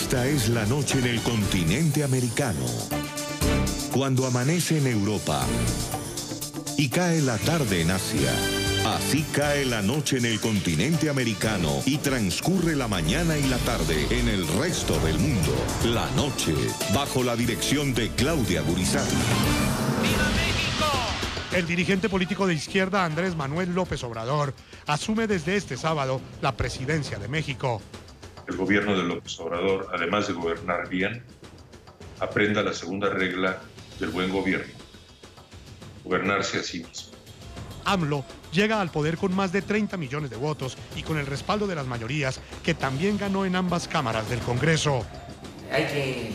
Esta es la noche en el continente americano. Cuando amanece en Europa y cae la tarde en Asia. Así cae la noche en el continente americano y transcurre la mañana y la tarde en el resto del mundo. La noche, bajo la dirección de Claudia Gurizati. ¡Viva México! El dirigente político de izquierda Andrés Manuel López Obrador asume desde este sábado la presidencia de México. El gobierno de López Obrador, además de gobernar bien, aprenda la segunda regla del buen gobierno: gobernarse a sí mismo. AMLO llega al poder con más de 30 millones de votos y con el respaldo de las mayorías que también ganó en ambas cámaras del Congreso. Hay que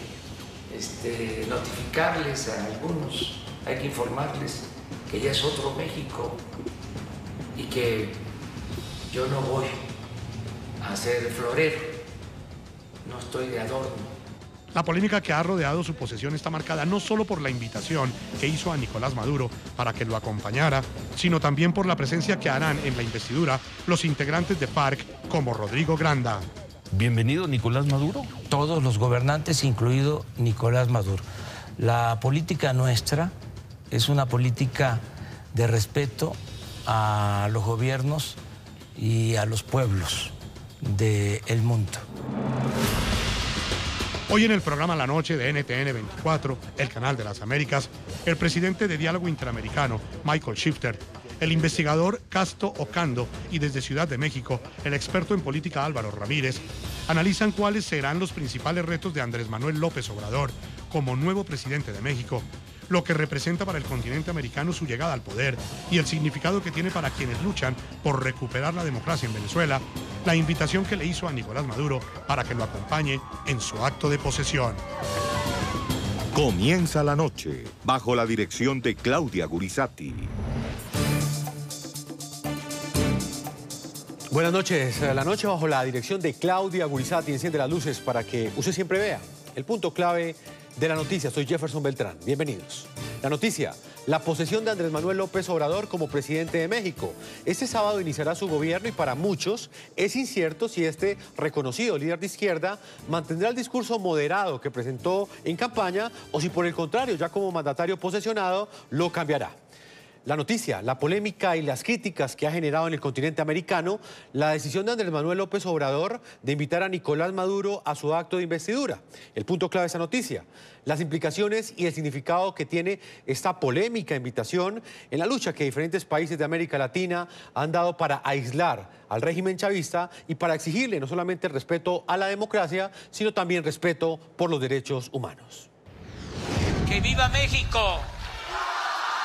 notificarles a algunos, hay que informarles que ya es otro México y que yo no voy a ser florero, no estoy de adorno. La polémica que ha rodeado su posesión está marcada no solo por la invitación que hizo a Nicolás Maduro para que lo acompañara, sino también por la presencia que harán en la investidura los integrantes de FARC como Rodrigo Granda. Bienvenido, Nicolás Maduro. Todos los gobernantes, incluido Nicolás Maduro. La política nuestra es una política de respeto a los gobiernos y a los pueblos del mundo. Hoy en el programa La Noche de NTN 24, el canal de las Américas, el presidente de Diálogo Interamericano, Michael Shifter, el investigador Casto Ocando y desde Ciudad de México, el experto en política Álvaro Ramírez, analizan cuáles serán los principales retos de Andrés Manuel López Obrador como nuevo presidente de México, lo que representa para el continente americano su llegada al poder y el significado que tiene para quienes luchan por recuperar la democracia en Venezuela, la invitación que le hizo a Nicolás Maduro para que lo acompañe en su acto de posesión. Comienza la noche, bajo la dirección de Claudia Gurizati. Buenas noches. La noche bajo la dirección de Claudia Gurizati enciende las luces para que usted siempre vea el punto clave de la noticia. Soy Jefferson Beltrán. Bienvenidos. La noticia: la posesión de Andrés Manuel López Obrador como presidente de México. Este sábado iniciará su gobierno y para muchos es incierto si este reconocido líder de izquierda mantendrá el discurso moderado que presentó en campaña o si por el contrario, ya como mandatario posesionado, lo cambiará. La noticia, la polémica y las críticas que ha generado en el continente americano la decisión de Andrés Manuel López Obrador de invitar a Nicolás Maduro a su acto de investidura. El punto clave de esa noticia: las implicaciones y el significado que tiene esta polémica invitación en la lucha que diferentes países de América Latina han dado para aislar al régimen chavista y para exigirle no solamente el respeto a la democracia, sino también respeto por los derechos humanos. ¡Que viva México!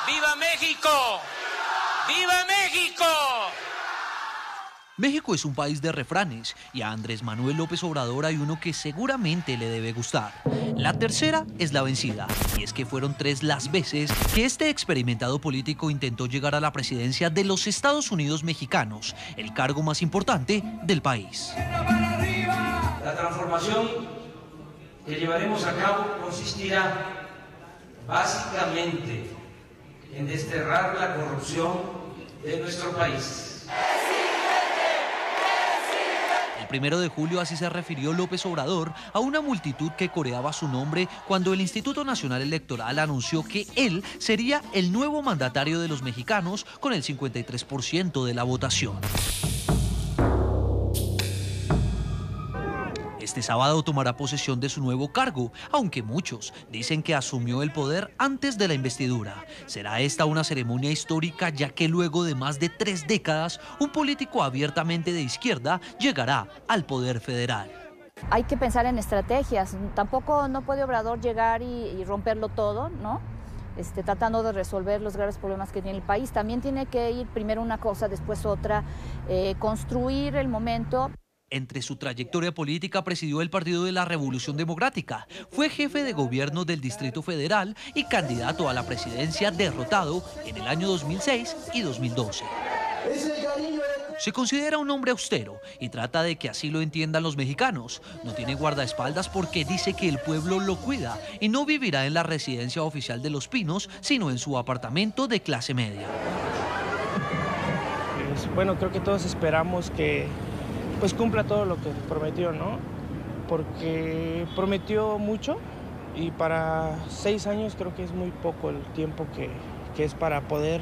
¡Viva México! ¡Viva México! México es un país de refranes y a Andrés Manuel López Obrador hay uno que seguramente le debe gustar. La tercera es la vencida, y es que fueron 3 las veces que este experimentado político intentó llegar a la presidencia de los Estados Unidos mexicanos, el cargo más importante del país. La transformación que llevaremos a cabo consistirá básicamente en desterrar la corrupción de nuestro país. El 1 de julio así se refirió López Obrador a una multitud que coreaba su nombre cuando el Instituto Nacional Electoral anunció que él sería el nuevo mandatario de los mexicanos con el 53% de la votación. Este sábado tomará posesión de su nuevo cargo, aunque muchos dicen que asumió el poder antes de la investidura. Será esta una ceremonia histórica, ya que luego de más de 3 décadas, un político abiertamente de izquierda llegará al poder federal. Hay que pensar en estrategias. Tampoco no puede Obrador llegar y romperlo todo, ¿no? Tratando de resolver los graves problemas que tiene el país. También tiene que ir primero una cosa, después otra, construir el momento. Entre su trayectoria política presidió el Partido de la Revolución Democrática, fue jefe de gobierno del Distrito Federal y candidato a la presidencia derrotado en el año 2006 y 2012. Se considera un hombre austero y trata de que así lo entiendan los mexicanos. No tiene guardaespaldas porque dice que el pueblo lo cuida y no vivirá en la residencia oficial de Los Pinos, sino en su apartamento de clase media. Bueno, creo que todos esperamos que cumpla todo lo que prometió, ¿no? porque prometió mucho y para 6 años creo que es muy poco el tiempo que es para poder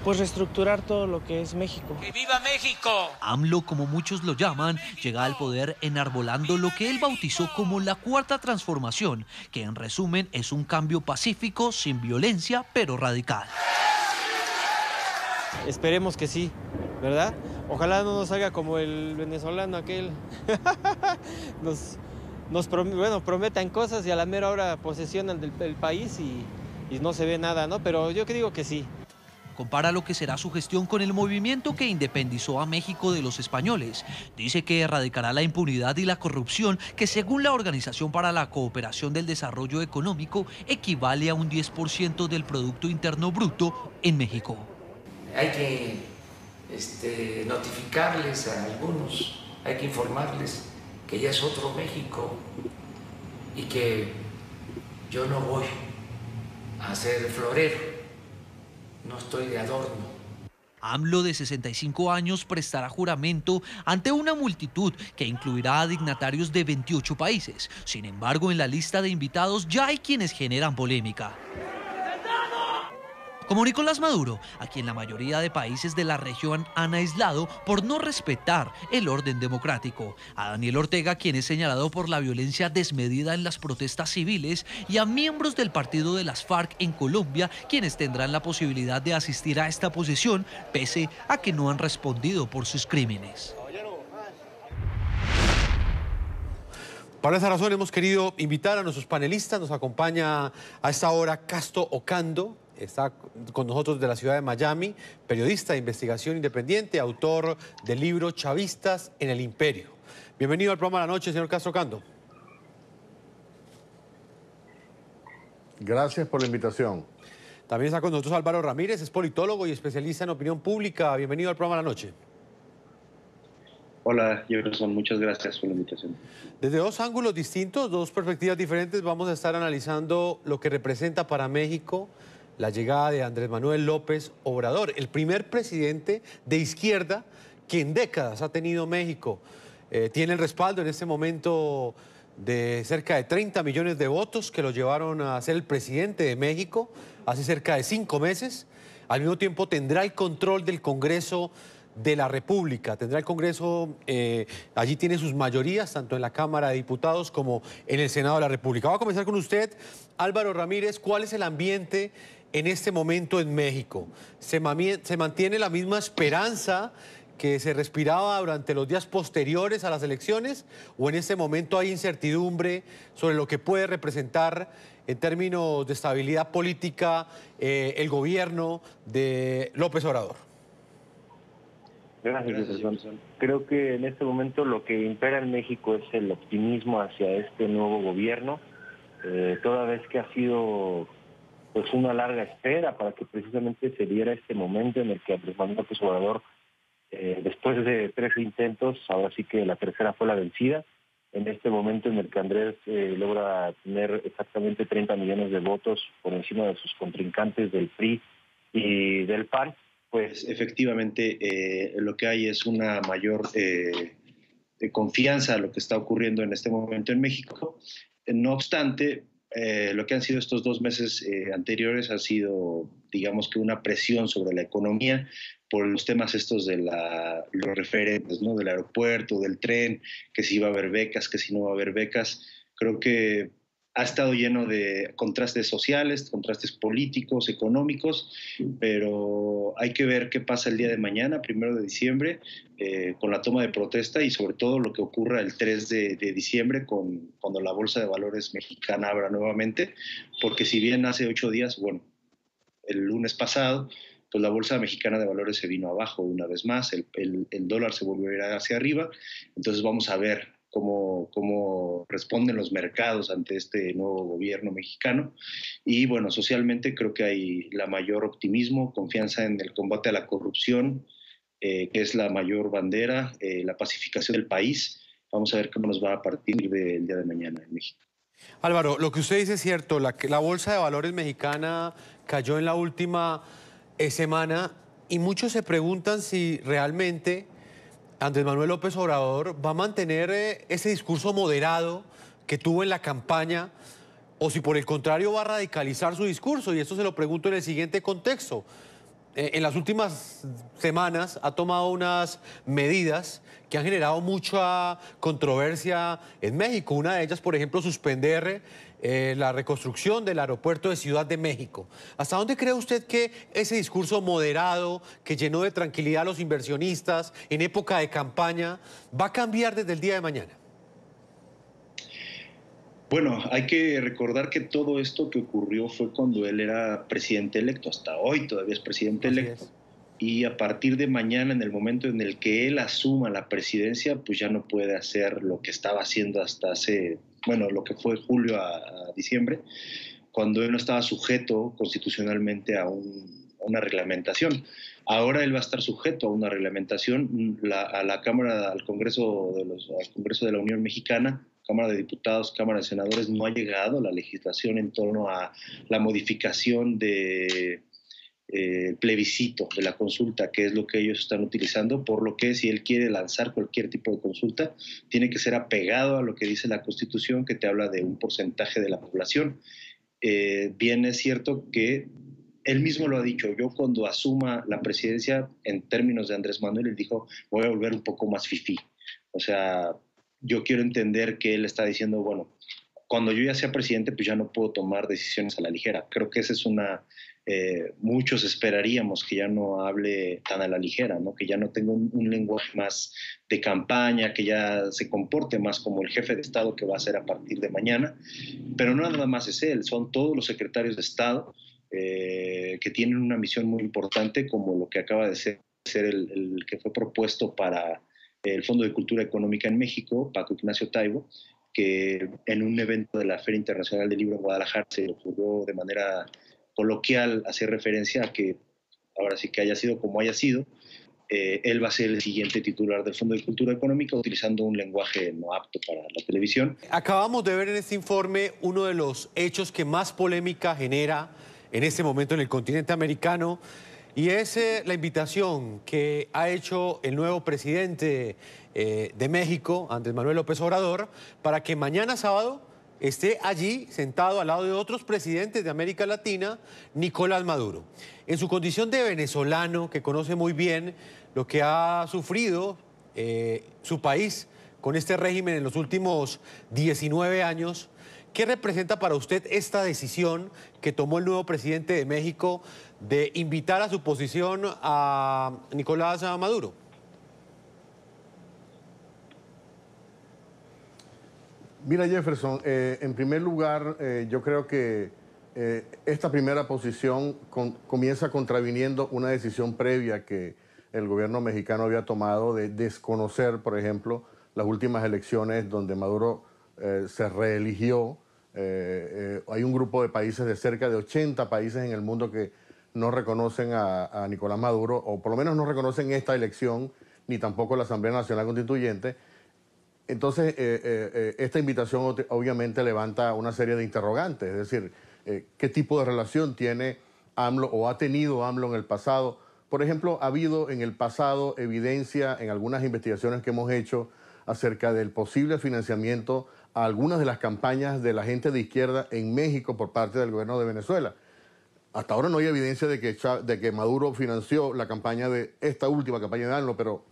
pues reestructurar todo lo que es México. ¡Que viva México! AMLO, como muchos lo llaman, llega al poder enarbolando lo que él bautizó como la Cuarta Transformación, que en resumen es un cambio pacífico, sin violencia, pero radical. Esperemos que sí, ¿verdad? Ojalá no nos haga como el venezolano aquel. Prometan cosas y a la mera hora posesionan del país y no se ve nada, ¿no? Pero yo digo que sí. Compara lo que será su gestión con el movimiento que independizó a México de los españoles. Dice que erradicará la impunidad y la corrupción, que según la Organización para la Cooperación del Desarrollo Económico equivale a un 10% del Producto Interno Bruto en México. Hay que notificarles a algunos, hay que informarles que ya es otro México y que yo no voy a ser florero. No estoy de adorno. AMLO, de 65 años, prestará juramento ante una multitud que incluirá a dignatarios de 28 países. Sin embargo, en la lista de invitados ya hay quienes generan polémica. Como Nicolás Maduro, a quien la mayoría de países de la región han aislado por no respetar el orden democrático. A Daniel Ortega, quien es señalado por la violencia desmedida en las protestas civiles. Y a miembros del partido de las FARC en Colombia, quienes tendrán la posibilidad de asistir a esta posesión, pese a que no han respondido por sus crímenes. Por esa razón hemos querido invitar a nuestros panelistas. Nos acompaña a esta hora Casto Ocando. Está con nosotros de la ciudad de Miami, periodista de investigación independiente, autor del libro Chavistas en el Imperio. Bienvenido al programa de la noche, señor Castro Ocando. Gracias por la invitación. También está con nosotros Álvaro Ramírez, es politólogo y especialista en opinión pública. Bienvenido al programa de la noche. Hola, Jefferson, muchas gracias por la invitación. Desde dos ángulos distintos, dos perspectivas diferentes, vamos a estar analizando lo que representa para México la llegada de Andrés Manuel López Obrador, el primer presidente de izquierda que en décadas ha tenido México. Tiene el respaldo en este momento de cerca de 30 millones de votos que lo llevaron a ser el presidente de México hace cerca de 5 meses. Al mismo tiempo tendrá el control del Congreso de la República. Tendrá el Congreso, allí tiene sus mayorías, tanto en la Cámara de Diputados como en el Senado de la República. Voy a comenzar con usted, Álvaro Ramírez. ¿Cuál es el ambiente en este momento en México? ¿Se mantiene la misma esperanza que se respiraba durante los días posteriores a las elecciones? ¿O en este momento hay incertidumbre sobre lo que puede representar en términos de estabilidad política el gobierno de López Obrador? Gracias, Jefferson. Creo que en este momento lo que impera en México es el optimismo hacia este nuevo gobierno, toda vez que ha sido pues una larga espera para que precisamente se diera este momento en el que Andrés Manuel López Obrador, después de 3 intentos, ahora sí que la tercera fue la vencida, en este momento en el que Andrés logra tener exactamente 30 millones de votos por encima de sus contrincantes del PRI y del PAN, pues efectivamente lo que hay es una mayor confianza a lo que está ocurriendo en este momento en México. No obstante, lo que han sido estos 2 meses anteriores ha sido, digamos que una presión sobre la economía por los temas estos de los referentes, ¿no? Del aeropuerto, del tren, que si va a haber becas, que si no va a haber becas. Creo que ha estado lleno de contrastes sociales, contrastes políticos, económicos, pero hay que ver qué pasa el día de mañana, 1 de diciembre, con la toma de protesta y sobre todo lo que ocurra el 3 de diciembre cuando la Bolsa de Valores mexicana abra nuevamente, porque si bien hace 8 días, bueno, el lunes pasado, pues la Bolsa Mexicana de Valores se vino abajo una vez más, el dólar se volvió a ir hacia arriba, entonces vamos a ver cómo responden los mercados ante este nuevo gobierno mexicano. Y bueno, socialmente creo que hay la mayor optimismo, confianza en el combate a la corrupción, que es la mayor bandera, la pacificación del país. Vamos a ver cómo nos va a partir del día de mañana en México. Álvaro, lo que usted dice es cierto, la Bolsa de Valores mexicana cayó en la última semana y muchos se preguntan si realmente Andrés Manuel López Obrador va a mantener ese discurso moderado que tuvo en la campaña, o si por el contrario va a radicalizar su discurso, y esto se lo pregunto en el siguiente contexto. En las últimas semanas ha tomado unas medidas que han generado mucha controversia en México. Una de ellas, por ejemplo, suspender la reconstrucción del aeropuerto de Ciudad de México. ¿Hasta dónde cree usted que ese discurso moderado, que llenó de tranquilidad a los inversionistas en época de campaña, va a cambiar desde el día de mañana? Bueno, hay que recordar que todo esto que ocurrió fue cuando él era presidente electo. Hasta hoy todavía es presidente electo. Y a partir de mañana, en el momento en el que él asuma la presidencia, pues ya no puede hacer lo que estaba haciendo hasta hace, bueno, lo que fue julio a diciembre, cuando él no estaba sujeto constitucionalmente a una reglamentación. Ahora él va a estar sujeto a una reglamentación. A la Cámara, al Congreso de la Unión Mexicana, Cámara de Diputados, Cámara de Senadores, no ha llegado la legislación en torno a la modificación de plebiscito, de la consulta, que es lo que ellos están utilizando, por lo que si él quiere lanzar cualquier tipo de consulta, tiene que ser apegado a lo que dice la Constitución, que te habla de un porcentaje de la población. Bien es cierto que él mismo lo ha dicho, yo cuando asuma la presidencia, en términos de Andrés Manuel, él dijo, voy a volver un poco más fifí. O sea, yo quiero entender que él está diciendo, bueno, cuando yo ya sea presidente, pues ya no puedo tomar decisiones a la ligera. Creo que esa es una... muchos esperaríamos que ya no hable tan a la ligera, ¿no? Que ya no tenga un lenguaje más de campaña, que ya se comporte más como el jefe de Estado que va a ser a partir de mañana. Pero no nada más es él, son todos los secretarios de Estado que tienen una misión muy importante, como lo que acaba de ser el que fue propuesto para el Fondo de Cultura Económica en México, Paco Ignacio Taibo, que en un evento de la Feria Internacional del Libro en Guadalajara se le ocurrió de manera coloquial hacer referencia a que ahora sí que haya sido como haya sido, él va a ser el siguiente titular del Fondo de Cultura Económica utilizando un lenguaje no apto para la televisión. Acabamos de ver en este informe uno de los hechos que más polémica genera en este momento en el continente americano, y es la invitación que ha hecho el nuevo presidente de México, Andrés Manuel López Obrador, para que mañana sábado esté allí sentado al lado de otros presidentes de América Latina, Nicolás Maduro. En su condición de venezolano, que conoce muy bien lo que ha sufrido su país con este régimen en los últimos 19 años, ¿qué representa para usted esta decisión que tomó el nuevo presidente de México de invitar a su posición a Nicolás Maduro? Mira, Jefferson, en primer lugar, yo creo que esta primera posición comienza contraviniendo una decisión previa que el gobierno mexicano había tomado de desconocer, por ejemplo, las últimas elecciones donde Maduro se reeligió. Hay un grupo de países, de cerca de 80 países en el mundo, que no reconocen a Nicolás Maduro, o por lo menos no reconocen esta elección, ni tampoco la Asamblea Nacional Constituyente. Entonces, esta invitación obviamente levanta una serie de interrogantes, es decir, ¿qué tipo de relación tiene AMLO o ha tenido AMLO en el pasado? Por ejemplo, ha habido en el pasado evidencia en algunas investigaciones que hemos hecho acerca del posible financiamiento a algunas de las campañas de la gente de izquierda en México por parte del gobierno de Venezuela. Hasta ahora no hay evidencia de que Maduro financió la campaña de esta última campaña de AMLO, pero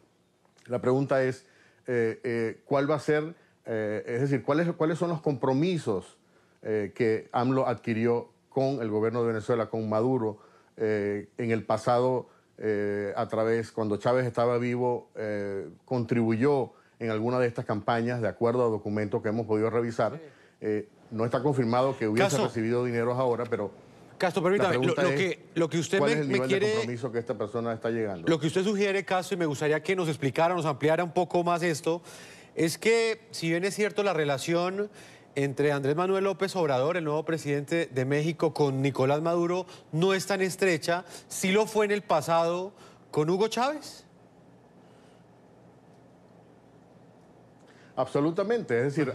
la pregunta es, ¿cuál va a ser, es decir, cuáles son los compromisos que AMLO adquirió con el gobierno de Venezuela, con Maduro, en el pasado, a través, cuando Chávez estaba vivo, contribuyó en alguna de estas campañas, de acuerdo a documentos que hemos podido revisar? No está confirmado que hubiese recibido dineros ahora, pero Castro, permítame, lo que usted ¿cuál es el nivel quiere, de compromiso que esta persona está llegando? Lo que usted sugiere, Castro, y me gustaría que nos explicara, nos ampliara un poco más esto, es que si bien es cierto la relación entre Andrés Manuel López Obrador, el nuevo presidente de México, con Nicolás Maduro, no es tan estrecha, ¿sí lo fue en el pasado con Hugo Chávez? Absolutamente, es decir,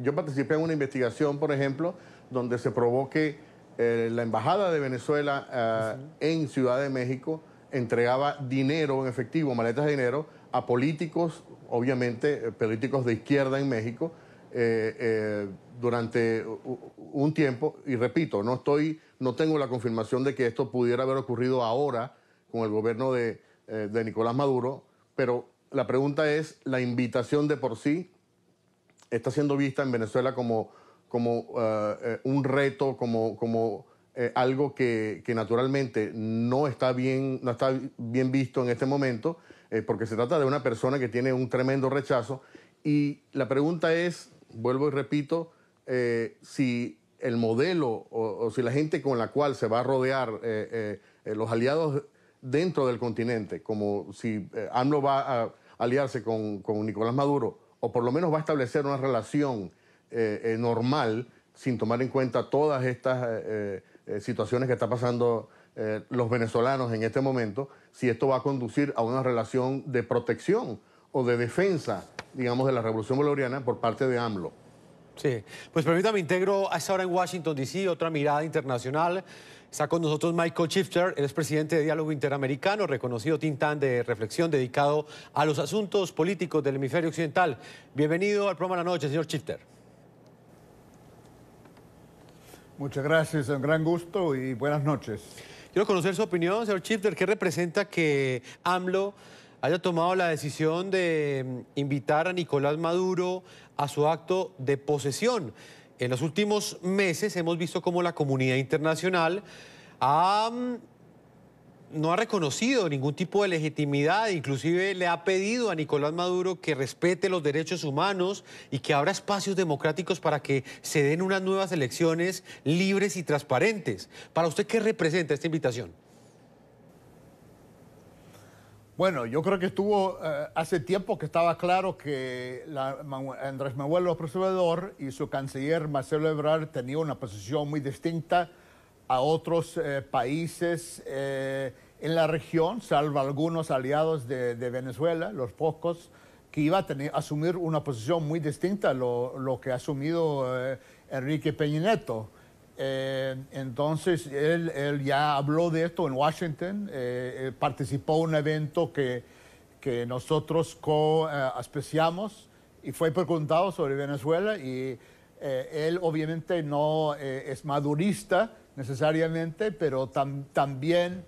yo participé en una investigación, por ejemplo, donde se probó que la Embajada de Venezuela en Ciudad de México entregaba dinero en efectivo, maletas de dinero, a políticos, obviamente políticos de izquierda en México, durante un tiempo, y repito, no tengo la confirmación de que esto pudiera haber ocurrido ahora con el gobierno de Nicolás Maduro, pero la pregunta es, ¿la invitación de por sí está siendo vista en Venezuela como un reto, como algo que naturalmente no está bien visto en este momento, porque se trata de una persona que tiene un tremendo rechazo? Y la pregunta es, vuelvo y repito, si el modelo o si la gente con la cual se va a rodear los aliados dentro del continente, como si AMLO va a aliarse con Nicolás Maduro, o por lo menos va a establecer una relación normal, sin tomar en cuenta todas estas situaciones que está pasando los venezolanos en este momento, si esto va a conducir a una relación de protección o de defensa, digamos, de la revolución bolivariana por parte de AMLO. Sí, pues permítame, integro a esta hora en Washington, D.C., otra mirada internacional. Está con nosotros Michael Shifter, él es presidente de Diálogo Interamericano, reconocido think tank de reflexión dedicado a los asuntos políticos del hemisferio occidental. Bienvenido al programa de la noche, señor Shifter. Muchas gracias, un gran gusto y buenas noches. Quiero conocer su opinión, señor Shifter. ¿Qué representa que AMLO haya tomado la decisión de invitar a Nicolás Maduro a su acto de posesión? En los últimos meses hemos visto cómo la comunidad internacional no ha reconocido ningún tipo de legitimidad, inclusive le ha pedido a Nicolás Maduro que respete los derechos humanos y que abra espacios democráticos para que se den unas nuevas elecciones libres y transparentes. ¿Para usted qué representa esta invitación? Bueno, yo creo que estuvo hace tiempo que estaba claro que Andrés Manuel López Obrador y su canciller Marcelo Ebrard tenían una posición muy distinta a otros países en la región, salvo algunos aliados de Venezuela, los pocos, que iba a asumir una posición muy distinta a lo que ha asumido Enrique Peña Nieto. Entonces, él ya habló de esto en Washington, participó en un evento que nosotros co-auspiciamos y fue preguntado sobre Venezuela y él obviamente no es madurista necesariamente, pero también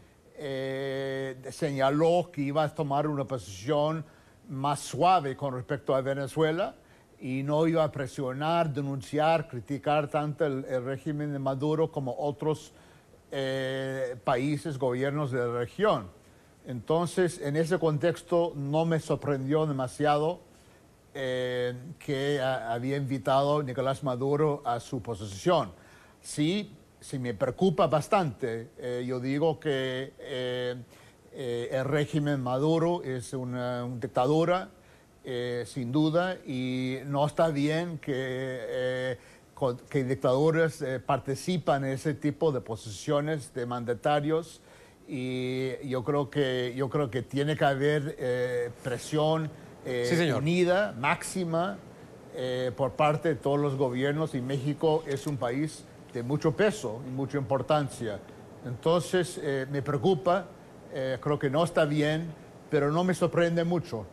señaló que iba a tomar una posición más suave con respecto a Venezuela y no iba a presionar, denunciar, criticar tanto el régimen de Maduro como otros países, gobiernos de la región. Entonces, en ese contexto no me sorprendió demasiado que había invitado a Nicolás Maduro a su posesión. Sí me preocupa bastante. Yo digo que el régimen Maduro es una dictadura, sin duda, y no está bien que dictaduras participan en ese tipo de posiciones de mandatarios, y yo creo que tiene que haber presión unida, máxima, por parte de todos los gobiernos, y México es un país de mucho peso y mucha importancia. Entonces, me preocupa, creo que no está bien, pero no me sorprende mucho.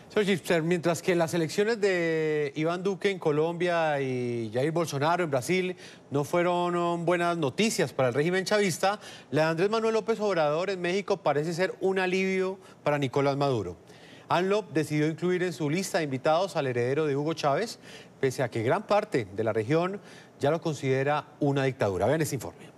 Señor Shifter, mientras que las elecciones de Iván Duque en Colombia y Jair Bolsonaro en Brasil no fueron buenas noticias para el régimen chavista, la de Andrés Manuel López Obrador en México parece ser un alivio para Nicolás Maduro. AMLO decidió incluir en su lista de invitados al heredero de Hugo Chávez, pese a que gran parte de la región ya lo considera una dictadura. Vean este informe.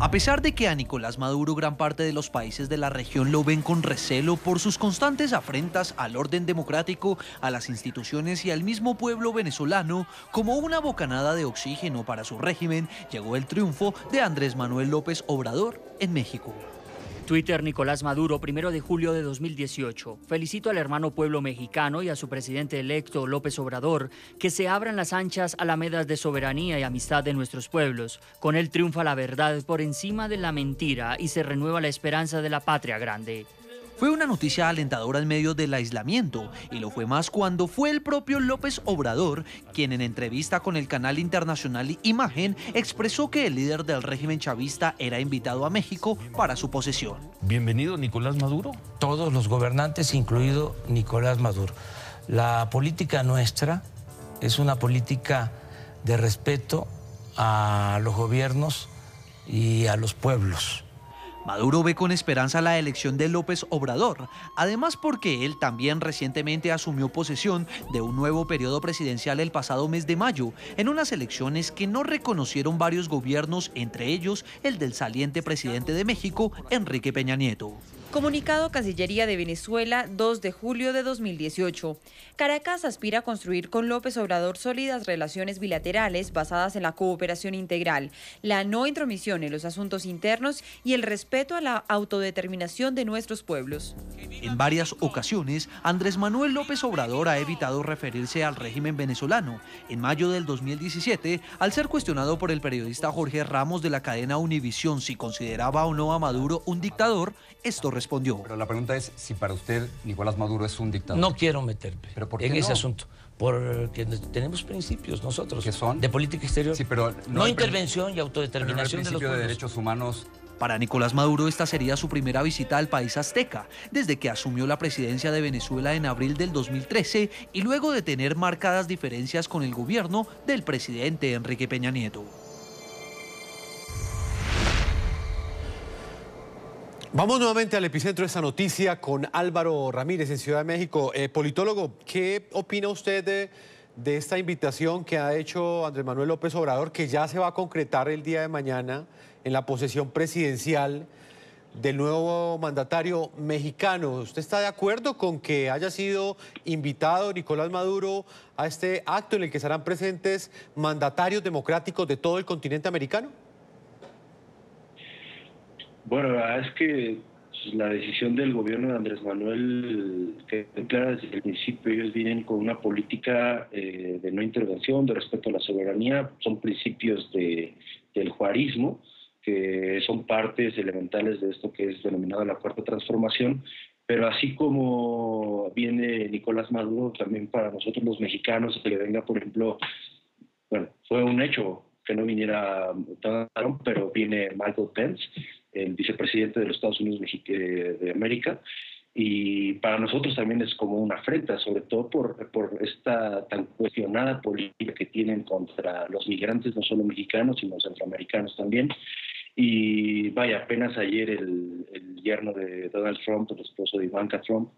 A pesar de que a Nicolás Maduro gran parte de los países de la región lo ven con recelo por sus constantes afrentas al orden democrático, a las instituciones y al mismo pueblo venezolano, como una bocanada de oxígeno para su régimen, llegó el triunfo de Andrés Manuel López Obrador en México. Twitter Nicolás Maduro, 1 de julio de 2018. Felicito al hermano pueblo mexicano y a su presidente electo López Obrador, que se abran las anchas alamedas de soberanía y amistad de nuestros pueblos. Con él triunfa la verdad por encima de la mentira y se renueva la esperanza de la patria grande. Fue una noticia alentadora en medio del aislamiento y lo fue más cuando fue el propio López Obrador quien en entrevista con el canal internacional Imagen expresó que el líder del régimen chavista era invitado a México para su posesión. Bienvenido, Nicolás Maduro. Todos los gobernantes, incluido Nicolás Maduro. La política nuestra es una política de respeto a los gobiernos y a los pueblos. Maduro ve con esperanza la elección de López Obrador, además porque él también recientemente asumió posesión de un nuevo periodo presidencial el pasado mes de mayo, en unas elecciones que no reconocieron varios gobiernos, entre ellos el del saliente presidente de México, Enrique Peña Nieto. Comunicado Cancillería de Venezuela, 2 de julio de 2018. Caracas aspira a construir con López Obrador sólidas relaciones bilaterales basadas en la cooperación integral, la no intromisión en los asuntos internos y el respeto a la autodeterminación de nuestros pueblos. En varias ocasiones, Andrés Manuel López Obrador ha evitado referirse al régimen venezolano. En mayo del 2017, al ser cuestionado por el periodista Jorge Ramos de la cadena Univisión si consideraba o no a Maduro un dictador, esto respondió. Pero la pregunta es si para usted Nicolás Maduro es un dictador. No quiero meterme en ese asunto, porque tenemos principios nosotros. ¿Qué son? De política exterior. Sí, pero no intervención y autodeterminación de los pueblos. De derechos humanos. Para Nicolás Maduro esta sería su primera visita al país azteca, desde que asumió la presidencia de Venezuela en abril del 2013 y luego de tener marcadas diferencias con el gobierno del presidente Enrique Peña Nieto. Vamos nuevamente al epicentro de esta noticia con Álvaro Ramírez en Ciudad de México. Politólogo, ¿qué opina usted de esta invitación que ha hecho Andrés Manuel López Obrador, que ya se va a concretar el día de mañana en la posesión presidencial del nuevo mandatario mexicano? ¿Usted está de acuerdo con que haya sido invitado Nicolás Maduro a este acto en el que estarán presentes mandatarios democráticos de todo el continente americano? Bueno, la verdad es que la decisión del gobierno de Andrés Manuel que clara desde el principio. Ellos vienen con una política de no intervención, de respeto a la soberanía. Son principios del juarismo, que son partes elementales de esto que es denominado la Cuarta Transformación. Pero así como viene Nicolás Maduro, también para nosotros los mexicanos, que le venga, por ejemplo, bueno, fue un hecho que no viniera Donald Trump, pero viene Michael Pence, el vicepresidente de los Estados Unidos de América, y para nosotros también es como una afrenta, sobre todo por esta tan cuestionada política que tienen contra los migrantes, no solo mexicanos, sino centroamericanos también. Y vaya, apenas ayer el yerno de Donald Trump, el esposo de Ivanka Trump,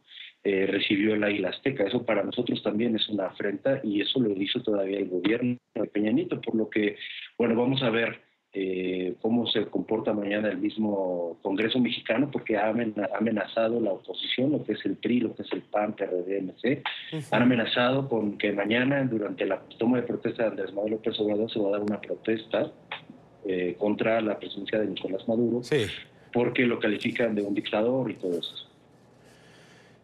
recibió el Águila Azteca. Eso para nosotros también es una afrenta, y eso lo hizo todavía el gobierno de Peña Nieto, por lo que, bueno, vamos a ver cómo se comporta mañana el mismo Congreso mexicano, porque ha amenazado la oposición, lo que es el PRI, lo que es el PAN, PRD, MC, han amenazado con que mañana, durante la toma de protesta de Andrés Manuel López Obrador, se va a dar una protesta contra la presidencia de Nicolás Maduro, porque lo califican de un dictador y todo eso.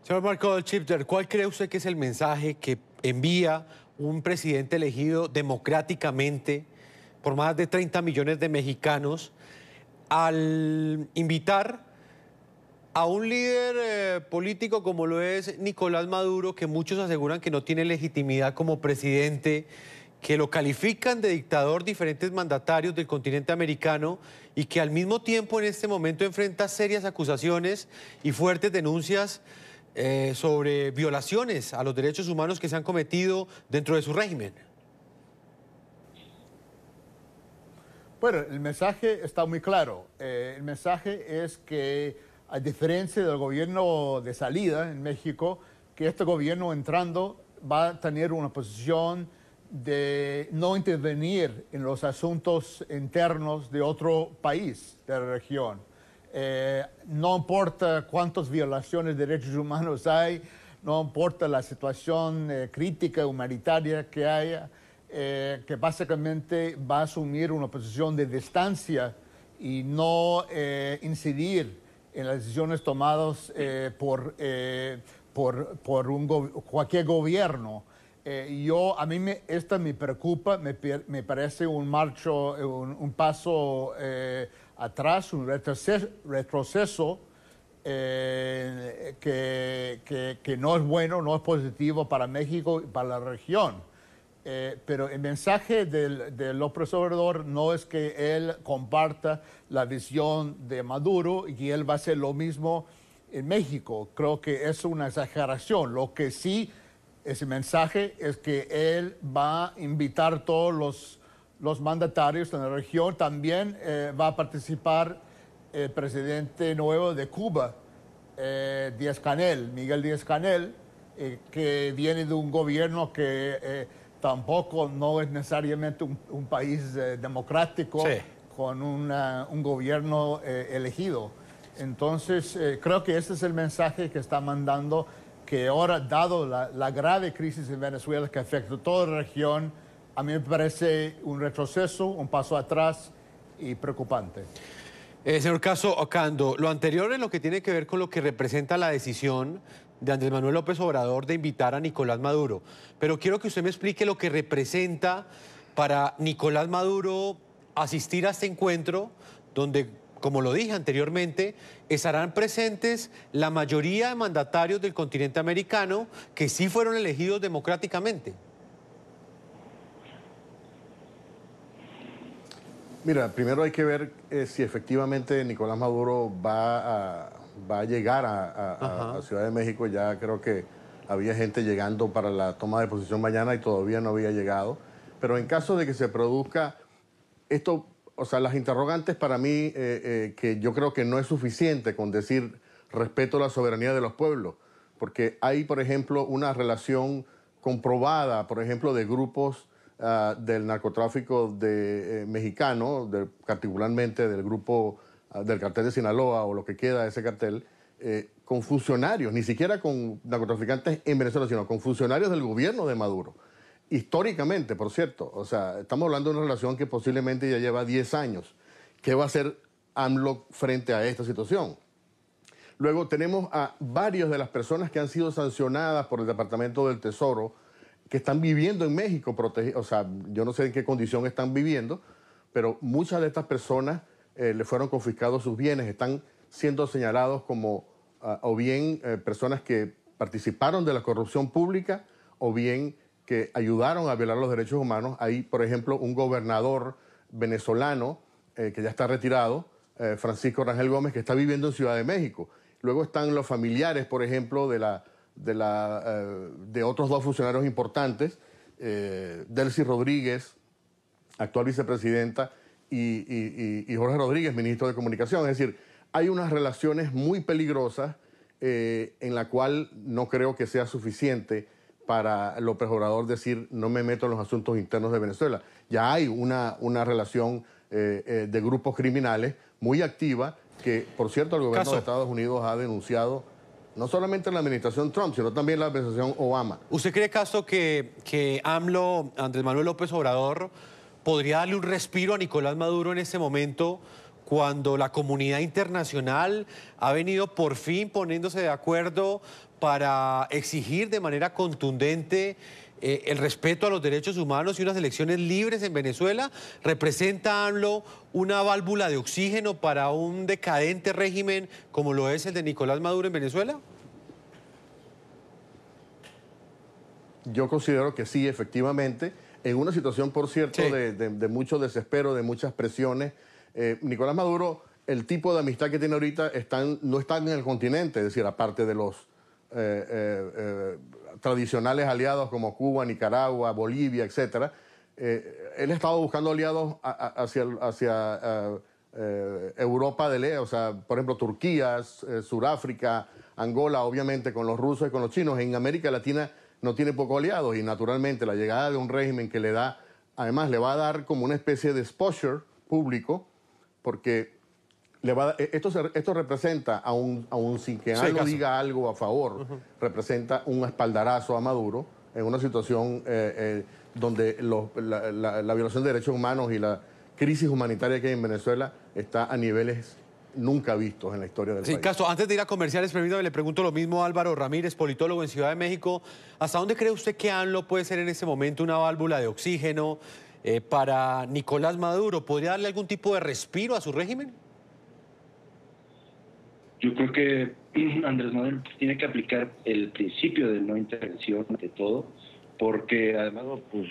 Señor Marco Shifter, ¿cuál cree usted que es el mensaje que envía un presidente elegido democráticamente por más de 30 millones de mexicanos al invitar a un líder político como lo es Nicolás Maduro, que muchos aseguran que no tiene legitimidad como presidente, que lo califican de dictador diferentes mandatarios del continente americano y que al mismo tiempo en este momento enfrenta serias acusaciones y fuertes denuncias sobre violaciones a los derechos humanos que se han cometido dentro de su régimen? Bueno, el mensaje está muy claro. El mensaje es que, a diferencia del gobierno de salida en México, que este gobierno entrando va a tener una posición de no intervenir en los asuntos internos de otro país de la región. No importa cuántas violaciones de derechos humanos hay, no importa la situación crítica humanitaria que haya, que básicamente va a asumir una posición de distancia y no incidir en las decisiones tomadas por cualquier gobierno. A mí esta me preocupa, me parece un paso atrás, un retroceso que no es bueno, no es positivo para México y para la región. Pero el mensaje de López Obrador no es que él comparta la visión de Maduro y él va a hacer lo mismo en México. Creo que es una exageración. Lo que sí, ese mensaje es que él va a invitar a todos los mandatarios de la región. También va a participar el presidente nuevo de Cuba, Miguel Díaz-Canel, que viene de un gobierno que tampoco no es necesariamente un país democrático, sí, con un gobierno elegido. Entonces, creo que ese es el mensaje que está mandando, que ahora, dado la grave crisis en Venezuela que afecta a toda la región, a mí me parece un retroceso, un paso atrás y preocupante. Señor Castro Ocando, lo anterior es lo que tiene que ver con lo que representa la decisión de Andrés Manuel López Obrador de invitar a Nicolás Maduro. Pero quiero que usted me explique lo que representa para Nicolás Maduro asistir a este encuentro donde, como lo dije anteriormente, estarán presentes la mayoría de mandatarios del continente americano que sí fueron elegidos democráticamente. Mira, primero hay que ver si efectivamente Nicolás Maduro va a llegar a Ciudad de México. Ya creo que había gente llegando para la toma de posición mañana y todavía no había llegado. Pero en caso de que se produzca esto, o sea, las interrogantes para mí, que yo creo que no es suficiente con decir respeto a la soberanía de los pueblos, porque hay, por ejemplo, una relación comprobada, por ejemplo, de grupos del narcotráfico mexicano, particularmente del grupo del cartel de Sinaloa o lo que queda de ese cartel, con funcionarios, ni siquiera con narcotraficantes en Venezuela, sino con funcionarios del gobierno de Maduro. Históricamente, por cierto, o sea, estamos hablando de una relación que posiblemente ya lleva 10 años. ¿Qué va a hacer AMLO frente a esta situación? Luego tenemos a varias de las personas que han sido sancionadas por el Departamento del Tesoro, que están viviendo en México, o sea, yo no sé en qué condición están viviendo, pero muchas de estas personas le fueron confiscados sus bienes, están siendo señalados como o bien personas que participaron de la corrupción pública o bien que ayudaron a violar los derechos humanos. Hay, por ejemplo, un gobernador venezolano que ya está retirado, Francisco Rangel Gómez, que está viviendo en Ciudad de México. Luego están los familiares, por ejemplo, de otros dos funcionarios importantes, Delcy Rodríguez, actual vicepresidenta, y Jorge Rodríguez, ministro de Comunicación. Es decir, hay unas relaciones muy peligrosas en la cual no creo que sea suficiente para López Obrador decir no me meto en los asuntos internos de Venezuela. Ya hay una relación de grupos criminales muy activa que, por cierto, el gobierno de Estados Unidos ha denunciado no solamente en la administración Trump, sino también en la administración Obama. ¿Usted cree, Castro, que AMLO, Andrés Manuel López Obrador, podría darle un respiro a Nicolás Maduro en este momento cuando la comunidad internacional ha venido por fin poniéndose de acuerdo para exigir de manera contundente el respeto a los derechos humanos y unas elecciones libres en Venezuela? ¿Representa AMLO una válvula de oxígeno para un decadente régimen como lo es el de Nicolás Maduro en Venezuela? Yo considero que sí, efectivamente. En una situación, por cierto, sí, de mucho desespero, de muchas presiones. Nicolás Maduro, el tipo de amistad que tiene ahorita no está en el continente, es decir, aparte de los tradicionales aliados como Cuba, Nicaragua, Bolivia, etc. Él ha estado buscando aliados hacia Europa del Este, o sea, por ejemplo, Turquía, Sudáfrica, Angola, obviamente con los rusos y con los chinos. En América Latina no tiene pocos aliados y naturalmente la llegada de un régimen que además le va a dar como una especie de exposure público, porque esto representa, aun sin que AMLO diga algo a favor, representa un espaldarazo a Maduro en una situación donde la violación de derechos humanos y la crisis humanitaria que hay en Venezuela está a niveles nunca vistos en la historia del país. Castro, antes de ir a comerciales, permítame, le pregunto lo mismo a Álvaro Ramírez, politólogo en Ciudad de México. ¿Hasta dónde cree usted que AMLO puede ser en este momento una válvula de oxígeno para Nicolás Maduro? ¿Podría darle algún tipo de respiro a su régimen? Yo creo que Andrés Manuel tiene que aplicar el principio de no intervención ante todo, porque además, pues,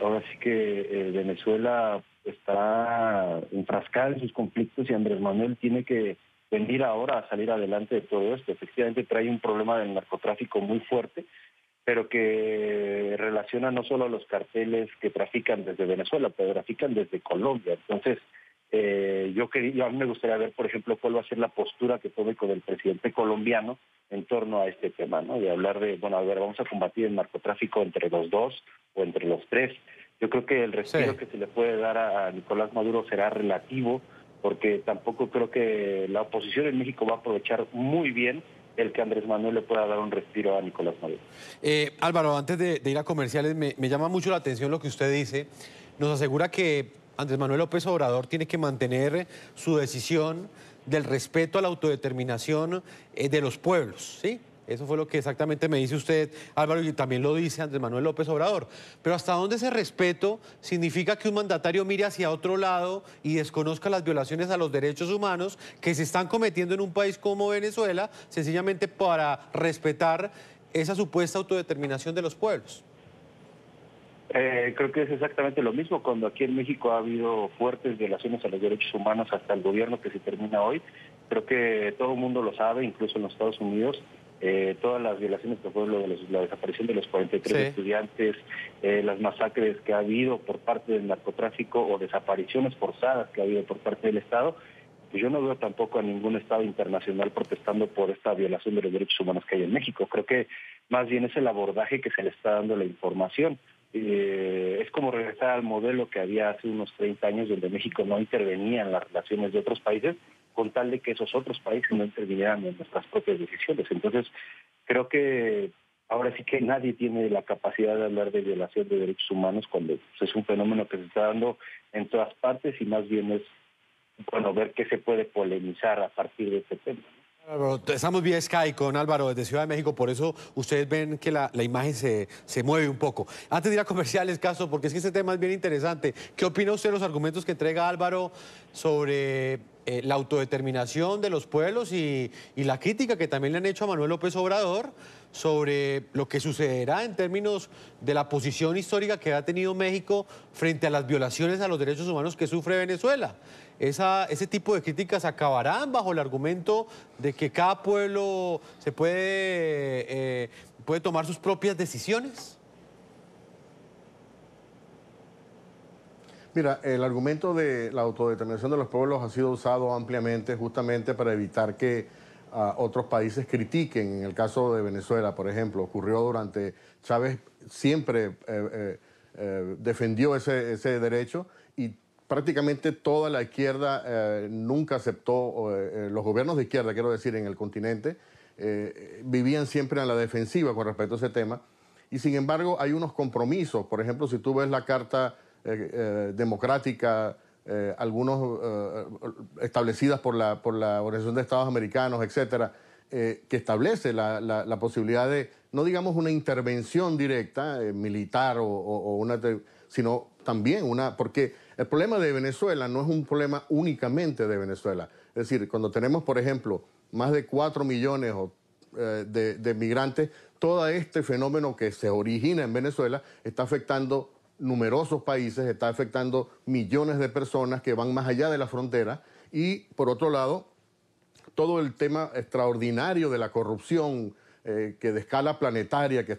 ahora sí que Venezuela está enfrascada en sus conflictos y Andrés Manuel tiene que venir ahora a salir adelante de todo esto. Efectivamente trae un problema del narcotráfico muy fuerte, pero que relaciona no solo a los carteles que trafican desde Venezuela, pero trafican desde Colombia. Entonces, a mí me gustaría ver, por ejemplo, cuál va a ser la postura que tome con el presidente colombiano en torno a este tema, ¿no? De hablar de, bueno, a ver, vamos a combatir el narcotráfico entre los dos o entre los tres. Yo creo que el respiro que se le puede dar a Nicolás Maduro será relativo, porque tampoco creo que la oposición en México va a aprovechar muy bien el que Andrés Manuel le pueda dar un respiro a Nicolás Maduro. Álvaro, antes de ir a comerciales, me llama mucho la atención lo que usted dice. Nos asegura que Andrés Manuel López Obrador tiene que mantener su decisión del respeto a la autodeterminación de los pueblos, ¿sí? Eso fue lo que exactamente me dice usted, Álvaro, y también lo dice Andrés Manuel López Obrador. Pero ¿hasta dónde ese respeto significa que un mandatario mire hacia otro lado y desconozca las violaciones a los derechos humanos que se están cometiendo en un país como Venezuela, sencillamente para respetar esa supuesta autodeterminación de los pueblos? Creo que es exactamente lo mismo. Cuando aquí en México ha habido fuertes violaciones a los derechos humanos hasta el gobierno que se termina hoy, creo que todo el mundo lo sabe, incluso en los Estados Unidos. Todas las violaciones que fue la desaparición de los 43 estudiantes, las masacres que ha habido por parte del narcotráfico o desapariciones forzadas que ha habido por parte del Estado, pues yo no veo tampoco a ningún Estado internacional protestando por esta violación de los derechos humanos que hay en México. Creo que más bien es el abordaje que se le está dando a la información. Es como regresar al modelo que había hace unos 30 años donde México no intervenía en las relaciones de otros países con tal de que esos otros países no intervinieran en nuestras propias decisiones. Entonces, creo que ahora sí que nadie tiene la capacidad de hablar de violación de derechos humanos cuando es un fenómeno que se está dando en todas partes y más bien es, bueno, ver qué se puede polemizar a partir de este tema. Estamos vía Sky con Álvaro desde Ciudad de México, por eso ustedes ven que la imagen se mueve un poco. Antes de ir a comerciales, Castro, porque es que este tema es bien interesante. ¿Qué opina usted de los argumentos que entrega Álvaro sobre la autodeterminación de los pueblos y la crítica que también le han hecho a Manuel López Obrador sobre lo que sucederá en términos de la posición histórica que ha tenido México frente a las violaciones a los derechos humanos que sufre Venezuela? Ese tipo de críticas acabarán bajo el argumento de que cada pueblo se puede tomar sus propias decisiones. Mira, el argumento de la autodeterminación de los pueblos ha sido usado ampliamente justamente para evitar que otros países critiquen. En el caso de Venezuela, por ejemplo, ocurrió durante Chávez, siempre defendió ese derecho y prácticamente toda la izquierda nunca aceptó, los gobiernos de izquierda, quiero decir, en el continente, vivían siempre a la defensiva con respecto a ese tema. Y sin embargo, hay unos compromisos. Por ejemplo, si tú ves la Carta Democrática, algunos establecidas por la Organización de Estados Americanos, etcétera, que establece la posibilidad de, no digamos una intervención directa, militar sino también porque el problema de Venezuela no es un problema únicamente de Venezuela. Es decir, cuando tenemos, por ejemplo, más de 4 millones de migrantes, todo este fenómeno que se origina en Venezuela está afectando numerosos países, está afectando millones de personas que van más allá de la frontera y, por otro lado, todo el tema extraordinario de la corrupción que de escala planetaria que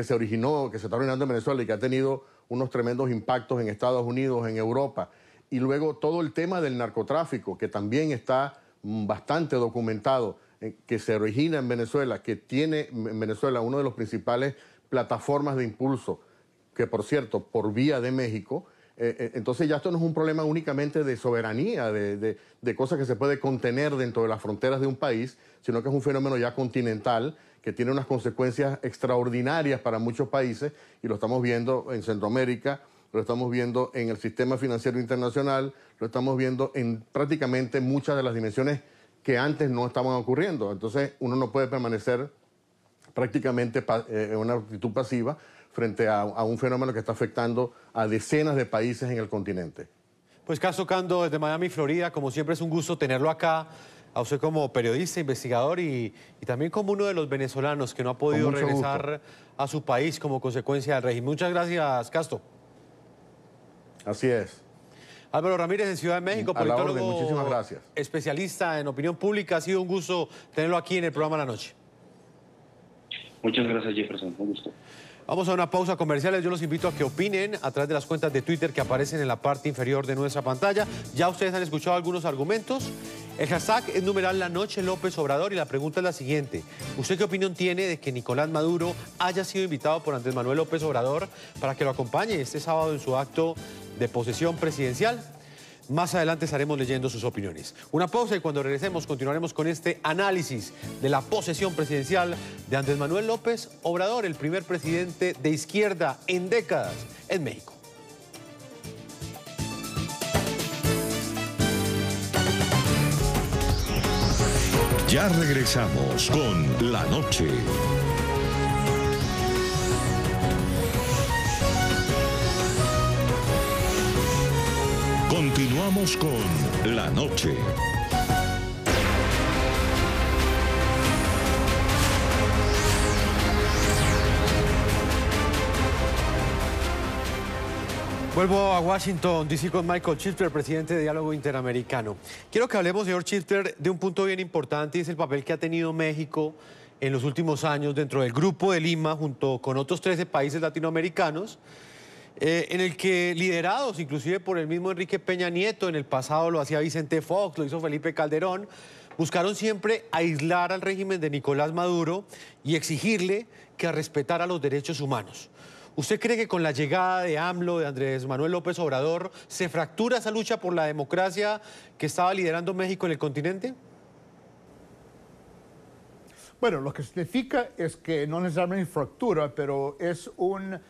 se originó, que se está originando en Venezuela y que ha tenido unos tremendos impactos en Estados Unidos, en Europa. Y luego todo el tema del narcotráfico, que también está bastante documentado, que se origina en Venezuela, que tiene en Venezuela una de las principales plataformas de impulso, que por cierto, por vía de México. Entonces ya esto no es un problema únicamente de soberanía, de cosas que se puede contener dentro de las fronteras de un país, sino que es un fenómeno ya continental que tiene unas consecuencias extraordinarias para muchos países y lo estamos viendo en Centroamérica, lo estamos viendo en el sistema financiero internacional, lo estamos viendo en prácticamente muchas de las dimensiones que antes no estaban ocurriendo. Entonces uno no puede permanecer prácticamente en una actitud pasiva frente a un fenómeno que está afectando a decenas de países en el continente. Pues Castro Cando desde Miami, Florida, como siempre es un gusto tenerlo acá. a usted como periodista, investigador y también como uno de los venezolanos que no ha podido regresar a su país como consecuencia del régimen. Muchas gracias, Casto. Así es. Álvaro Ramírez, en Ciudad de México, politólogo, muchísimas gracias. Especialista en opinión pública. Ha sido un gusto tenerlo aquí en el programa La Noche. Muchas gracias, Jefferson. Un gusto. Vamos a una pausa comercial. Yo los invito a que opinen a través de las cuentas de Twitter que aparecen en la parte inferior de nuestra pantalla. Ya ustedes han escuchado algunos argumentos. El hashtag es numeral La Noche López Obrador y la pregunta es la siguiente. ¿Usted qué opinión tiene de que Nicolás Maduro haya sido invitado por Andrés Manuel López Obrador para que lo acompañe este sábado en su acto de posesión presidencial? Más adelante estaremos leyendo sus opiniones. Una pausa y cuando regresemos continuaremos con este análisis de la posesión presidencial de Andrés Manuel López Obrador, el primer presidente de izquierda en décadas en México. Ya regresamos con La Noche. Continuamos con La Noche. Vuelvo a Washington, D.C. con Michael Shifter, presidente de Diálogo Interamericano. Quiero que hablemos, señor Shifter, de un punto bien importante y es el papel que ha tenido México en los últimos años dentro del Grupo de Lima, junto con otros 13 países latinoamericanos, en el que liderados inclusive por el mismo Enrique Peña Nieto, en el pasado lo hacía Vicente Fox, lo hizo Felipe Calderón, buscaron siempre aislar al régimen de Nicolás Maduro y exigirle que respetara los derechos humanos. ¿Usted cree que con la llegada de AMLO, de Andrés Manuel López Obrador, se fractura esa lucha por la democracia que estaba liderando México en el continente? Bueno, lo que significa es que no necesariamente fractura, pero es un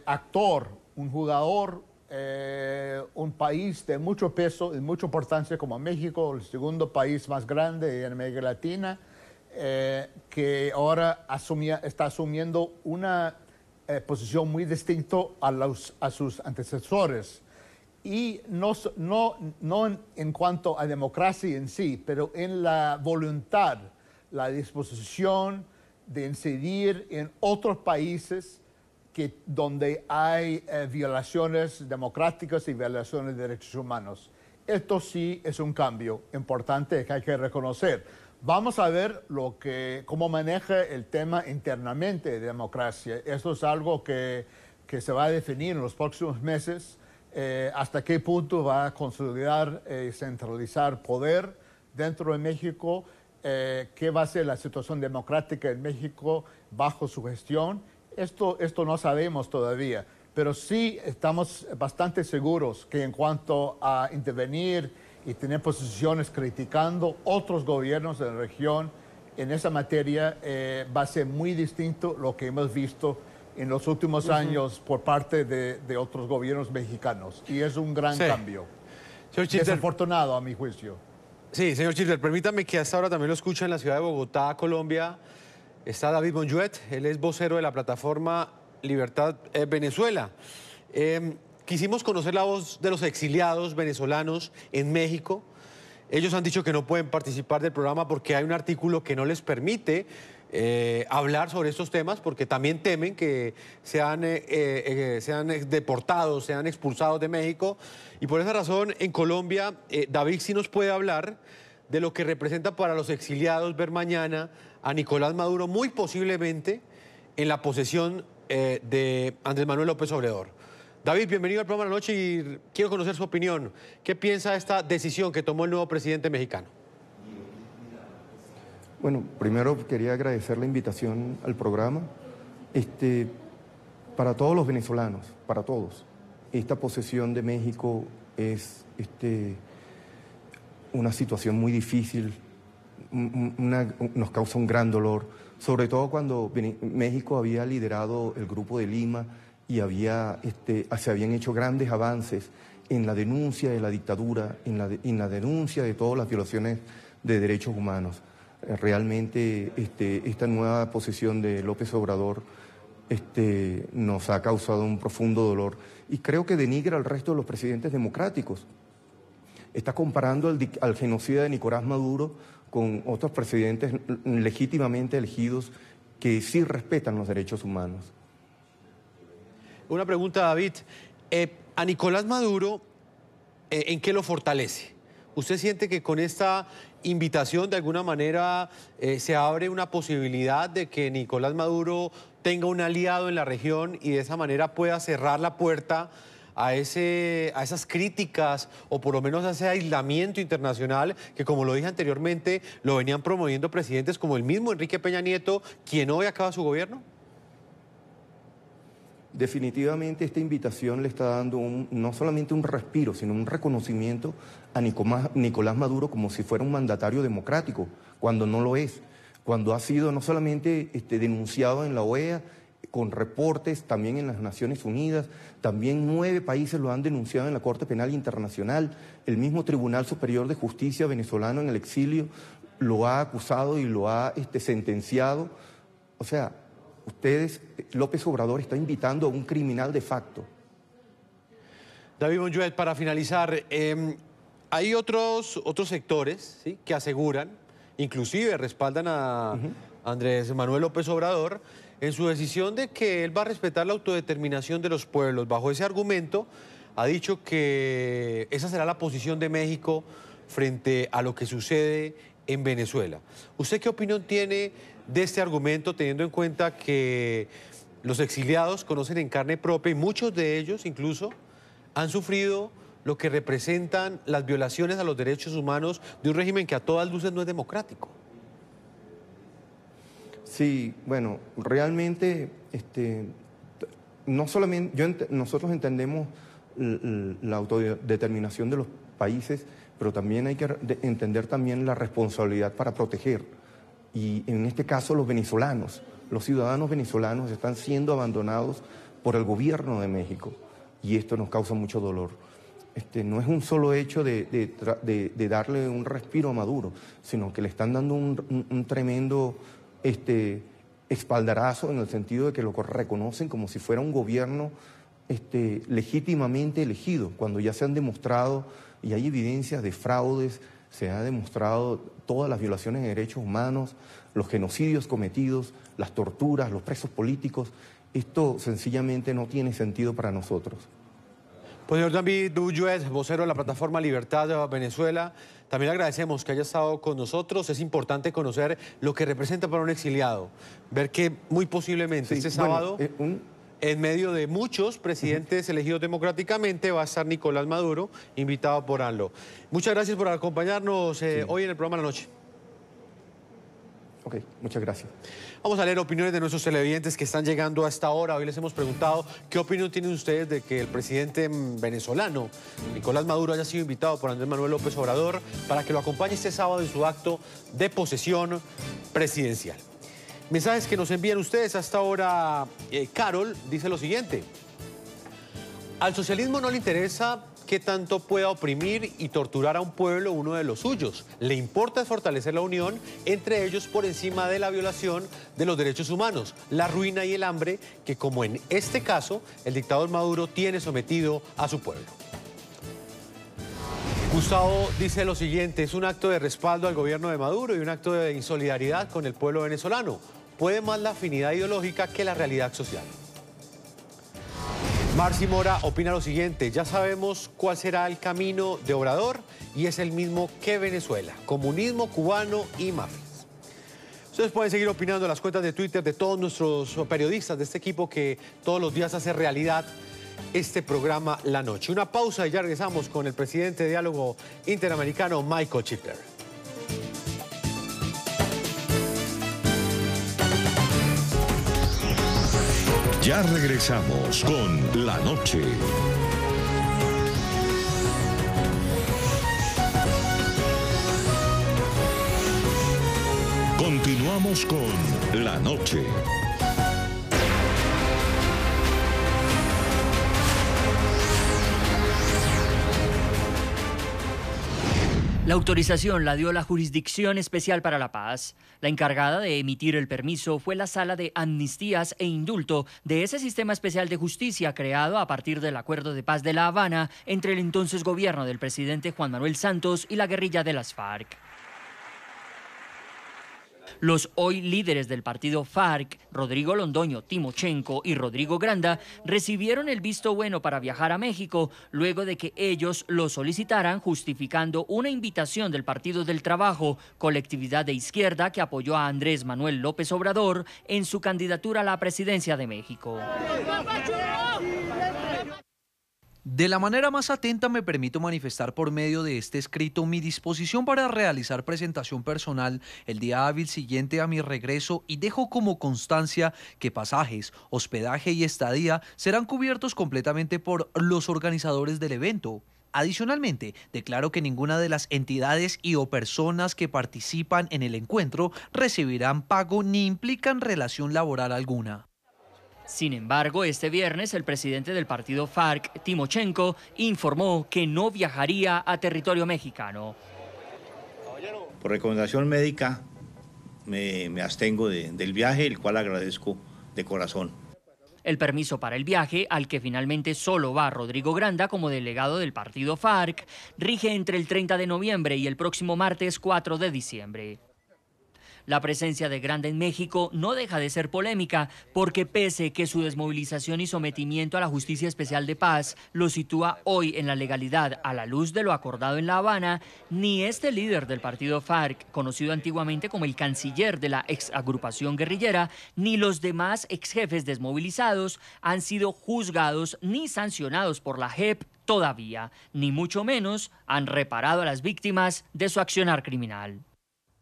actor, un jugador, un país de mucho peso, de mucha importancia como México, el segundo país más grande en América Latina, que ahora está asumiendo una posición muy distinta a sus antecesores. Y no en cuanto a democracia en sí, pero en la voluntad, la disposición de incidir en otros países donde hay violaciones democráticas y violaciones de derechos humanos. Esto sí es un cambio importante que hay que reconocer. Vamos a ver cómo maneja el tema internamente de democracia. Esto es algo que se va a definir en los próximos meses, hasta qué punto va a consolidar y centralizar poder dentro de México, qué va a ser la situación democrática en México bajo su gestión. Esto no sabemos todavía, pero sí estamos bastante seguros que en cuanto a intervenir y tener posiciones criticando otros gobiernos de la región en esa materia, va a ser muy distinto lo que hemos visto en los últimos años por parte de otros gobiernos mexicanos. Y es un gran cambio. Desafortunado, a mi juicio. Sí, señor Shifter, permítame que hasta ahora también lo escucha en la ciudad de Bogotá, Colombia. Está David Monjuet, él es vocero de la plataforma Libertad Venezuela. Quisimos conocer la voz de los exiliados venezolanos en México. Ellos han dicho que no pueden participar del programa porque hay un artículo que no les permite hablar sobre estos temas, porque también temen que sean deportados, sean expulsados de México. Y por esa razón, en Colombia, David sí nos puede hablar de lo que representa para los exiliados ver mañana a Nicolás Maduro, muy posiblemente en la posesión de Andrés Manuel López Obrador. David, bienvenido al programa de la noche y quiero conocer su opinión. ¿Qué piensa de esta decisión que tomó el nuevo presidente mexicano? Bueno, primero quería agradecer la invitación al programa. Para todos los venezolanos, para todos, esta posesión de México es una situación muy difícil, nos causa un gran dolor, sobre todo cuando México había liderado el Grupo de Lima y se habían hecho grandes avances en la denuncia de la dictadura, en la denuncia de todas las violaciones de derechos humanos. Realmente esta nueva posesión de López Obrador nos ha causado un profundo dolor y creo que denigra al resto de los presidentes democráticos. está comparando al genocida de Nicolás Maduro con otros presidentes legítimamente elegidos que sí respetan los derechos humanos. Una pregunta, David. A Nicolás Maduro, ¿en qué lo fortalece? ¿Usted siente que con esta invitación de alguna manera se abre una posibilidad de que Nicolás Maduro tenga un aliado en la región y de esa manera pueda cerrar la puerta a esas críticas o por lo menos a ese aislamiento internacional que, como lo dije anteriormente, lo venían promoviendo presidentes como el mismo Enrique Peña Nieto, quien hoy acaba su gobierno? Definitivamente esta invitación le está dando no solamente un respiro, sino un reconocimiento a Nicolás Maduro como si fuera un mandatario democrático, cuando no lo es, cuando ha sido no solamente denunciado en la OEA, con reportes también en las Naciones Unidas, también 9 países lo han denunciado en la Corte Penal Internacional, el mismo Tribunal Superior de Justicia venezolano en el exilio lo ha acusado y lo ha sentenciado. O sea, López Obrador está invitando a un criminal de facto. David Monjuet, para finalizar, hay otros sectores, ¿sí?, que aseguran, inclusive respaldan a Andrés Manuel López Obrador en su decisión de que él va a respetar la autodeterminación de los pueblos. Bajo ese argumento, ha dicho que esa será la posición de México frente a lo que sucede en Venezuela. ¿Usted qué opinión tiene de este argumento, teniendo en cuenta que los exiliados conocen en carne propia y muchos de ellos incluso han sufrido lo que representan las violaciones a los derechos humanos de un régimen que a todas luces no es democrático? Sí, bueno, realmente no solamente nosotros entendemos la autodeterminación de los países, pero también hay que entender también la responsabilidad para proteger. Y en este caso los venezolanos, los ciudadanos venezolanos están siendo abandonados por el gobierno de México y esto nos causa mucho dolor. No es un solo hecho de darle un respiro a Maduro, sino que le están dando un tremendo espaldarazo, en el sentido de que lo reconocen como si fuera un gobierno legítimamente elegido, cuando ya se han demostrado y hay evidencias de fraudes, se ha demostrado todas las violaciones de derechos humanos, los genocidios cometidos, las torturas, los presos políticos. Esto sencillamente no tiene sentido para nosotros. Pues señor David Monjuet, vocero de la plataforma Libertad de Venezuela, también le agradecemos que haya estado con nosotros. Es importante conocer lo que representa para un exiliado, ver que muy posiblemente este sábado, en medio de muchos presidentes elegidos democráticamente, va a estar Nicolás Maduro, invitado por ANLO. Muchas gracias por acompañarnos hoy en el programa La Noche. Ok, muchas gracias. Vamos a leer opiniones de nuestros televidentes que están llegando a esta hora. Hoy les hemos preguntado qué opinión tienen ustedes de que el presidente venezolano, Nicolás Maduro, haya sido invitado por Andrés Manuel López Obrador para que lo acompañe este sábado en su acto de posesión presidencial. Mensajes que nos envían ustedes hasta ahora. Carol dice lo siguiente: al socialismo no le interesa qué tanto pueda oprimir y torturar a un pueblo, uno de los suyos. Le importa fortalecer la unión entre ellos por encima de la violación de los derechos humanos, la ruina y el hambre que, como en este caso, el dictador Maduro tiene sometido a su pueblo. Gustavo dice lo siguiente: es un acto de respaldo al gobierno de Maduro y un acto de insolidaridad con el pueblo venezolano. Puede más la afinidad ideológica que la realidad social. Marci Mora opina lo siguiente: ya sabemos cuál será el camino de Obrador y es el mismo que Venezuela: comunismo cubano y mafias. Ustedes pueden seguir opinando en las cuentas de Twitter de todos nuestros periodistas de este equipo que todos los días hace realidad este programa La Noche. Una pausa y ya regresamos con el presidente de Diálogo Interamericano, Michael Shifter. Ya regresamos con La Noche. Continuamos con La Noche. La autorización la dio la Jurisdicción Especial para la Paz. La encargada de emitir el permiso fue la Sala de Amnistías e Indulto de ese sistema especial de justicia creado a partir del Acuerdo de Paz de La Habana entre el entonces gobierno del presidente Juan Manuel Santos y la guerrilla de las FARC. Los hoy líderes del partido FARC, Rodrigo Londoño Timochenko y Rodrigo Granda, recibieron el visto bueno para viajar a México luego de que ellos lo solicitaran, justificando una invitación del Partido del Trabajo, colectividad de izquierda que apoyó a Andrés Manuel López Obrador en su candidatura a la presidencia de México. De la manera más atenta me permito manifestar por medio de este escrito mi disposición para realizar presentación personal el día hábil siguiente a mi regreso y dejo como constancia que pasajes, hospedaje y estadía serán cubiertos completamente por los organizadores del evento. Adicionalmente, declaro que ninguna de las entidades y o personas que participan en el encuentro recibirán pago ni implican relación laboral alguna. Sin embargo, este viernes el presidente del partido FARC, Timochenko, informó que no viajaría a territorio mexicano. Por recomendación médica me abstengo del viaje, el cual agradezco de corazón. El permiso para el viaje, al que finalmente solo va Rodrigo Granda como delegado del partido FARC, rige entre el 30 de noviembre y el próximo martes 4 de diciembre. La presencia de Granda en México no deja de ser polémica porque pese que su desmovilización y sometimiento a la Justicia Especial de Paz lo sitúa hoy en la legalidad a la luz de lo acordado en La Habana, ni este líder del partido FARC, conocido antiguamente como el canciller de la exagrupación guerrillera, ni los demás exjefes desmovilizados han sido juzgados ni sancionados por la JEP todavía, ni mucho menos han reparado a las víctimas de su accionar criminal.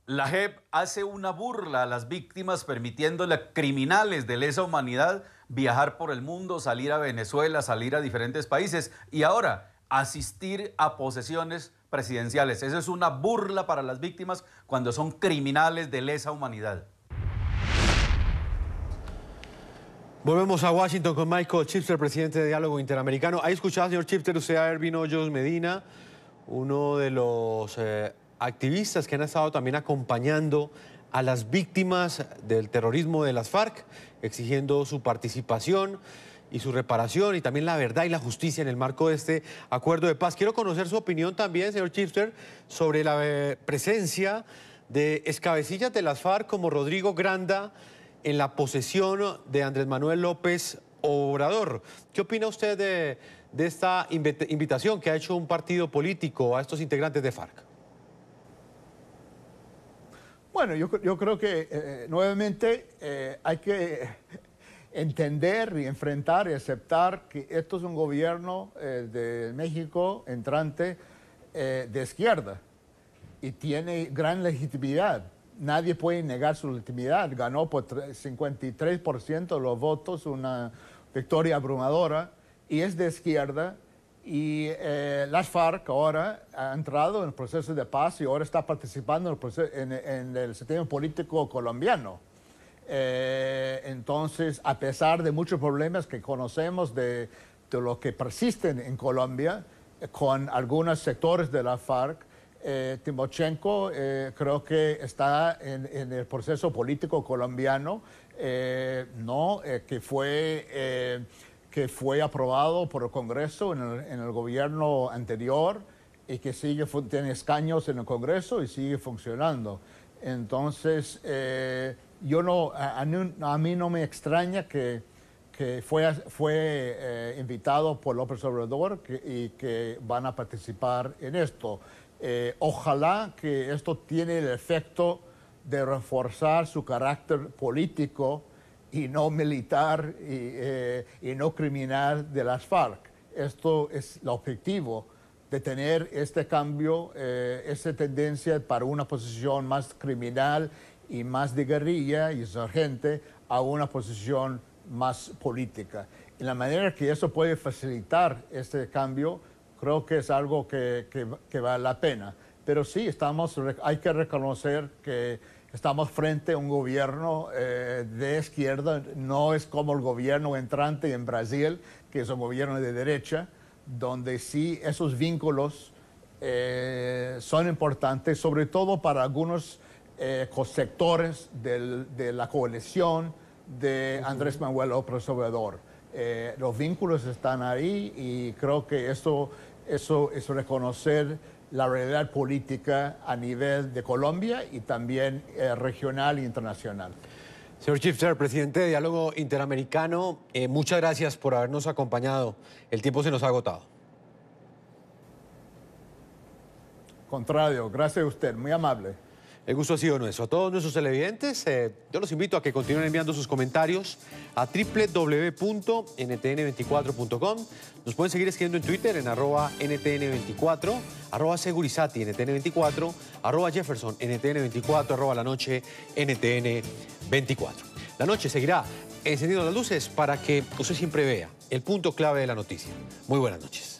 La JEP hace una burla a las víctimas permitiéndole a criminales de lesa humanidad viajar por el mundo, salir a Venezuela, salir a diferentes países y ahora asistir a posesiones presidenciales. Eso es una burla para las víctimas cuando son criminales de lesa humanidad. Volvemos a Washington con Michael Chipster, presidente de Diálogo Interamericano. ¿Ha escuchado, señor Chipster, usted a Ervin Hoyos Medina, uno de los activistas que han estado también acompañando a las víctimas del terrorismo de las FARC, exigiendo su participación y su reparación y también la verdad y la justicia en el marco de este acuerdo de paz? Quiero conocer su opinión también, señor Chipster, sobre la presencia de excabecillas de las FARC como Rodrigo Granda en la posesión de Andrés Manuel López Obrador. ¿Qué opina usted de esta invitación que ha hecho un partido político a estos integrantes de FARC? Bueno, yo creo que nuevamente hay que entender y enfrentar y aceptar que esto es un gobierno de México entrante de izquierda y tiene gran legitimidad. Nadie puede negar su legitimidad. Ganó por 53% de los votos, una victoria abrumadora, y es de izquierda. Y las FARC ahora ha entrado en el proceso de paz y ahora está participando en el sistema político colombiano. Entonces, a pesar de muchos problemas que conocemos de lo que persisten en Colombia, con algunos sectores de la FARC, Timochenko creo que está en el proceso político colombiano, que fue aprobado por el Congreso en el gobierno anterior y que tiene escaños en el Congreso y sigue funcionando. Entonces, a mí no me extraña que fue invitado por López Obrador y que van a participar en esto. Ojalá que esto tiene el efecto de reforzar su carácter político y no militar y no criminal de las FARC. Esto es el objetivo de tener este cambio, esta tendencia para una posición más criminal y más de guerrilla y insurgente a una posición más política. Y la manera que eso puede facilitar este cambio, creo que es algo que vale la pena. Pero sí, hay que reconocer que estamos frente a un gobierno de izquierda, no es como el gobierno entrante en Brasil, que es un gobierno de derecha, donde sí esos vínculos son importantes, sobre todo para algunos sectores de la coalición de Andrés Manuel López Obrador. Los vínculos están ahí y creo que eso es reconocer la realidad política a nivel de Colombia y también regional e internacional. Señor Shifter, presidente de Diálogo Interamericano, muchas gracias por habernos acompañado. El tiempo se nos ha agotado. Contrario, gracias a usted, muy amable. El gusto ha sido nuestro. A todos nuestros televidentes, yo los invito a que continúen enviando sus comentarios a www.ntn24.com. Nos pueden seguir escribiendo en Twitter en @ntn24, @segurizati ntn24, @jefferson ntn24, @la noche ntn24. La noche seguirá encendiendo las luces para que usted siempre vea el punto clave de la noticia. Muy buenas noches.